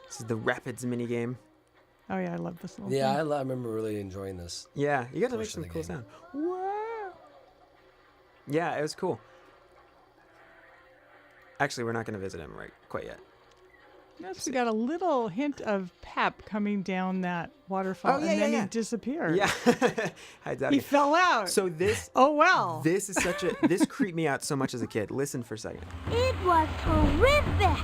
This is the Rapids minigame. Oh, yeah, I love this little Yeah, thing. I remember really enjoying this. Yeah, you got to make portion some of the cool game. sound. Wow. Yeah, it was cool. Actually, we're not going to visit him quite yet. Yes, we got a little hint of pep coming down that waterfall, Oh, yeah, and then yeah. he disappeared. Yeah. Hi, Daddy. He fell out. So this... Oh, well. This is such a... This creeped me out so much as a kid. Listen for a second. It was horrific.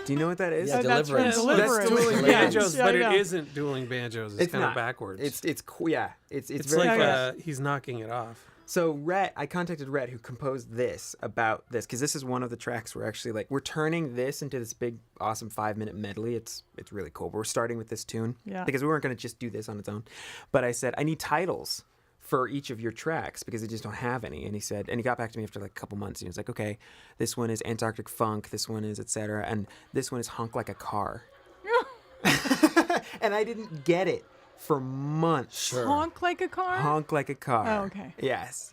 Do you know what that is? Yeah, that's from Deliverance. Deliverance. That's dueling Deliverance. banjos, Yeah, but I it know. isn't dueling banjos. It's kind not of backwards. It's It's very like fast. he's knocking it off. So Rhett, I contacted Rhett, who composed this about this, because this is one of the tracks we're turning this into this big, awesome 5-minute medley. It's really cool. But we're starting with this tune because we weren't going to just do this on its own. But I said I need titles for each of your tracks because I just don't have any. And he got back to me after like a couple months. And he was like, okay, this one is Antarctic Funk, this one is etc., and this one is Honk Like a Car. And I didn't get it for months. Sure. Honk like a car? Honk like a car. Oh, okay. Yes.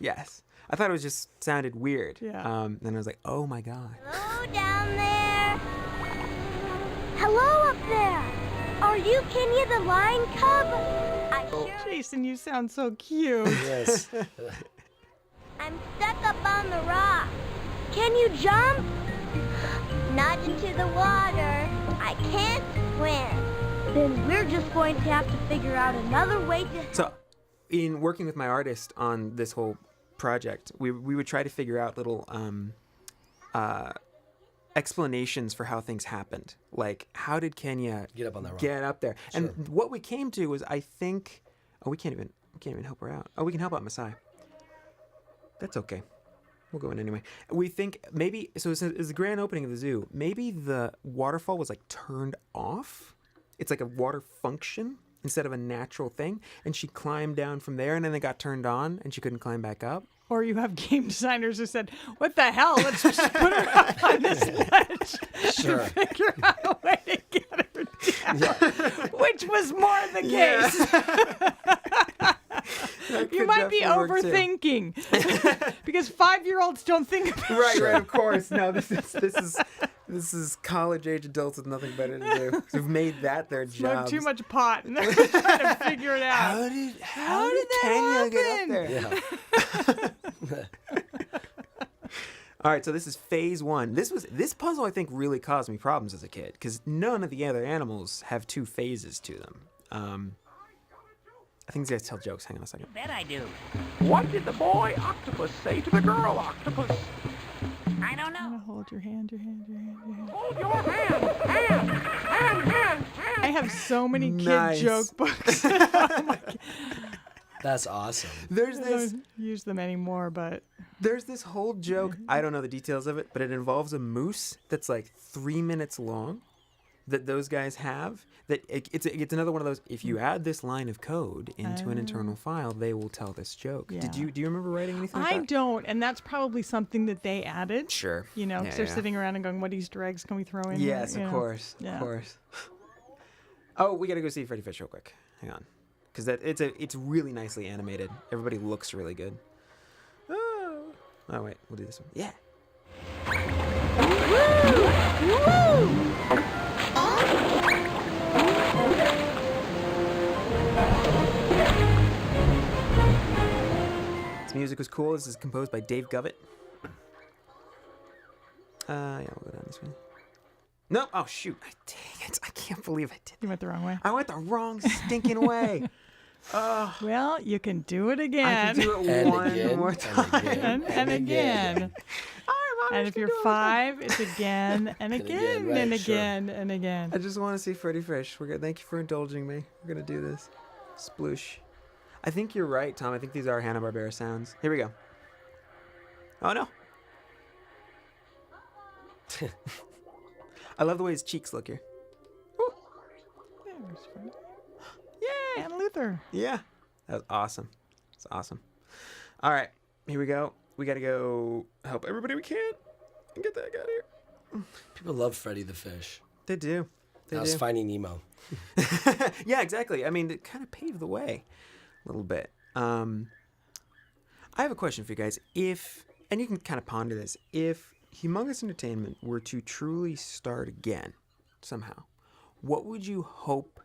I thought it was just sounded weird. Yeah. Then I was like, oh my God. Hello down there. Hello up there. Are you Kenya the lion cub? I sure Jason, you sound so cute. Yes. I'm stuck up on the rock. Can you jump? Not into the water. I can't swim. Then we're just going to have to figure out another way to... So, in working with my artist on this whole project, we would try to figure out little explanations for how things happened. Like, how did Kenya Get up on that rock. get up there? Sure. And what we came to was, I think, we can't even help her out. Oh, we can help out Masai. That's okay. We'll go in anyway. We think maybe, so it's the grand opening of the zoo. Maybe the waterfall was like turned off. It's like a water function instead of a natural thing. And she climbed down from there and then it got turned on and she couldn't climb back up. Or you have game designers who said, what the hell? Let's just put her up on this ledge Sure. and figure out a way to get her down. Which was more the case. You might be overthinking. Because 5-year-olds don't think about Right, of course. No, this is college age adults with nothing better to do. Who've made that their Smoke job. too much pot and they're trying to figure it out. How did Kenya get up there? Yeah. All right, so this is phase 1. This puzzle I think really caused me problems as a kid because none of the other animals have 2 phases to them. I think these guys tell jokes. Hang on a second. Bet I do. What did the boy octopus say to the girl octopus? I don't know. Hold your hand. Hold your hand. I have so many kid Nice. joke books. Oh my God. That's awesome. There's I this don't use them anymore, but whole joke. I don't know the details of it, but it involves a moose that's like 3 minutes long that those guys have. That it's another one of those. If you add this line of code into an internal file, they will tell this joke. Yeah. Do you remember writing anything like I that? don't, and that's probably something that they added. Sure. You know, 'cause Yeah, they're yeah. sitting around and going, "What Easter eggs can we throw in?" Yes, here? of You know? course. Yeah. Of course. Oh, we gotta go see Freddy Fish real quick. Hang on, because it's really nicely animated. Everybody looks really good. Oh wait, we'll do this one. Yeah. This music was cool. This is composed by Dave Govett. Yeah, we'll go down this way. No, oh shoot! Dang it! I can't believe I did You went the wrong way. I went the wrong stinking way. Well, you can do it I again. can do it And one again, more and time. again. and again. And if you're 5, it's again and again, again right, and sure. again and again. I just want to see Freddy Fish. Thank you for indulging me. We're gonna do this. Sploosh. I think you're right, Tom. I think these are Hanna-Barbera sounds. Here we go. Oh no. I love the way his cheeks look here. Woo. There's Freddy. Yay, and Luther. Yeah, that was awesome. It's awesome. All right, here we go. We gotta go help everybody we can and get that guy out of here. People love Freddy the Fish. They do. They That was do. Finding Nemo. Yeah, exactly. I mean, it kind of paved the way a little bit. I have a question for you guys. If and you can kind of ponder this. If Humongous Entertainment were to truly start again somehow, what would you hope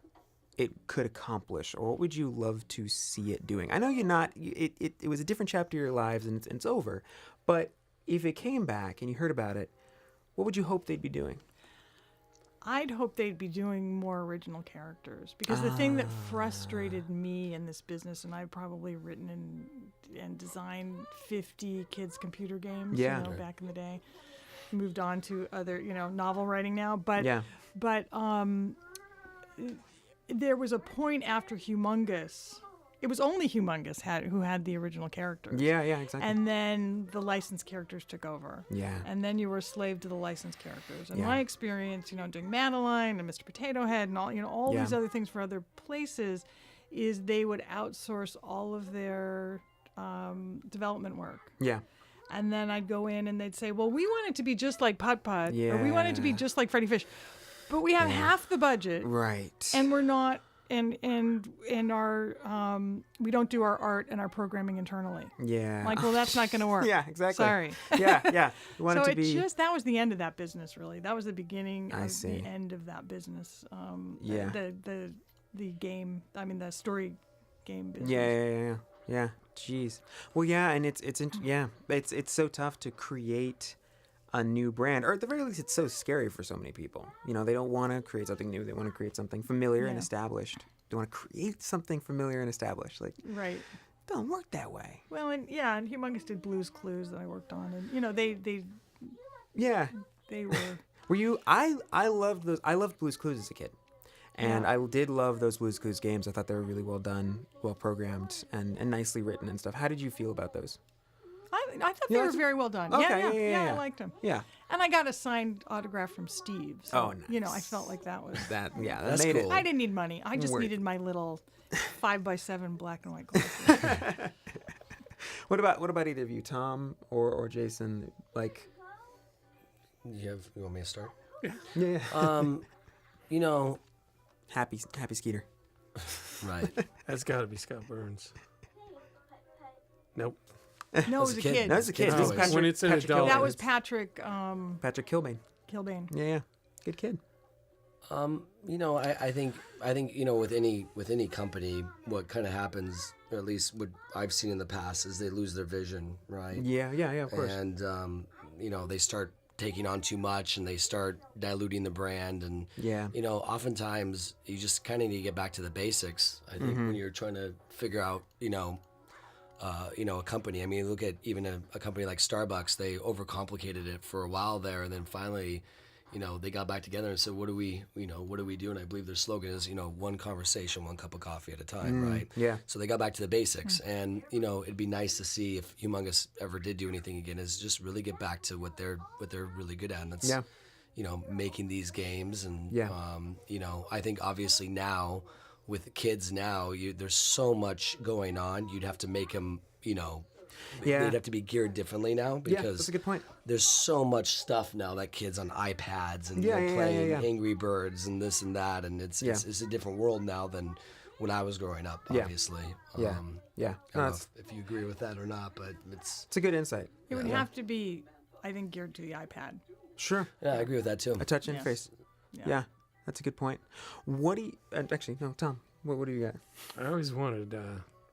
it could accomplish, or what would you love to see it doing? I know you're not, it was a different chapter of your lives and it's over, but if it came back and you heard about it, what would you hope they'd be doing? I'd hope they'd be doing more original characters, because the thing that frustrated me in this business, and I've probably written and designed 50 kids' computer games, back in the day. Moved on to other, novel writing now, but there was a point after Humongous. It was only Humongous who had the original characters. Yeah, exactly. And then the licensed characters took over. Yeah. And then you were a slave to the licensed characters. And Yeah. my experience, doing Madeline and Mr. Potato Head and all these other things for other places, is they would outsource all of their development work. Yeah. And then I'd go in and they'd say, well, we want it to be just like Putt-Putt, or we want it to be Yeah. just like Freddy Fish. But we have half the budget. Right. And we're not, and our, we don't do our art and our programming internally. Yeah. Like, well, that's not going to work. Yeah, exactly. Sorry. Yeah. We want So it to be. that was the end of that business, really. That was the beginning I of see. the end of that business. Yeah. The game, the story game business. Yeah. Jeez. Well, yeah, and it's so tough to create a new brand, or at the very least, it's so scary for so many people. They don't want to create something new; they want to create something familiar and Yeah. established. They want to create something familiar and established. Like, Right. it don't work that way. Well, and Humongous did Blue's Clues that I worked on, and Yeah. they were. Were you? I loved those. I loved Blue's Clues as a kid. And Yeah. I did love those Blue's Clues games. I thought they were really well done, well programmed, and nicely written and stuff. How did you feel about those? I thought You they were liked 'em? very well done. Okay, yeah. I liked them. Yeah. And I got a signed autograph from Steve. So, Oh, nice. I felt like that was. That That's made cool. it. I didn't need money. I just Word. needed my little 5x7 black and white glasses. What about either of you, Tom or Jason? Like, You want me to start? yeah. Happy Skeeter. Right. That's got to be Scott Burns. Nope. No, it was a kid. No, it's a kid. No, This is it's- when it's an Patrick adult. Kilbane. That was Patrick Patrick Kilbane. Kilbane. Yeah. Good kid. I think with any company, what kind of happens, or at least what I've seen in the past, is they lose their vision, right? Yeah, of course. And they start taking on too much, and they start diluting the brand, and Yeah. oftentimes you just kind of need to get back to the basics. I think when you're trying to figure out, a company. I mean, look at even a company like Starbucks. They overcomplicated it for a while there, and then finally, they got back together and said, what do we do? And I believe their slogan is, one conversation, one cup of coffee at a time, right? Yeah. So they got back to the basics, and it'd be nice to see if Humongous ever did do anything again, is just really get back to what they're really good at, and that's making these games, and I think obviously now with kids now, there's so much going on. You'd have to make them, they'd have to be geared differently now, because that's a good point. There's so much stuff now that kids on iPads and Yeah, they're playing yeah. Angry Birds and this and that, and it's a different world now than when I was growing up, Yeah. obviously. Yeah. I No, don't know if you agree with that or not, but it's it's a good insight. It would have to be, I think, geared to the iPad. Sure. yeah, I agree with that too. A touch Yes. interface. Yeah. Yeah. That's a good point. What do you actually no, Tom, what do you got? I always wanted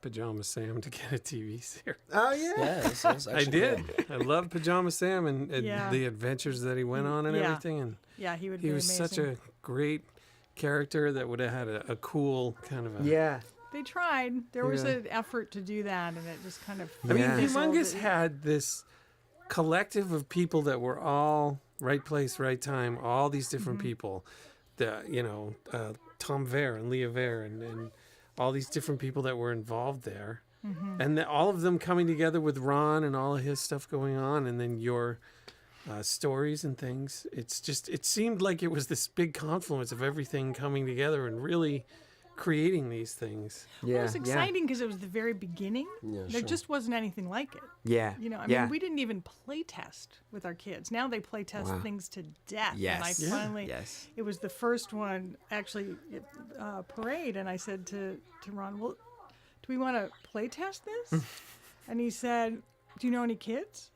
Pajama Sam to get a TV series. Oh yeah. Yeah, that's I actually did. cool. I loved Pajama Sam and Yeah. the adventures that he went on and Yeah. everything. And Yeah, he would he be was amazing. such a great character that would have had a cool kind of a. Yeah. They tried. There was Yeah. an effort to do that, and it just kind of. I mean, Yeah. fizzled. Humongous had this collective of people that were all right place, right time, all these different people. Tom Vare and Leah Vare and all these different people that were involved there. And all of them coming together with Ron and all of his stuff going on, and then your stories and things. It seemed like it was this big confluence of everything coming together and really creating these things. Yeah. It was exciting because it was the very beginning. Yeah, There sure. just wasn't anything like it. Yeah. I yeah. mean, we didn't even play test with our kids. Now they play test Wow. things to death. Yes. And I Yeah. finally, Yes. it was the first one, actually, parade. And I said to Ron, well, do we want to play test this? And he said, do you know any kids?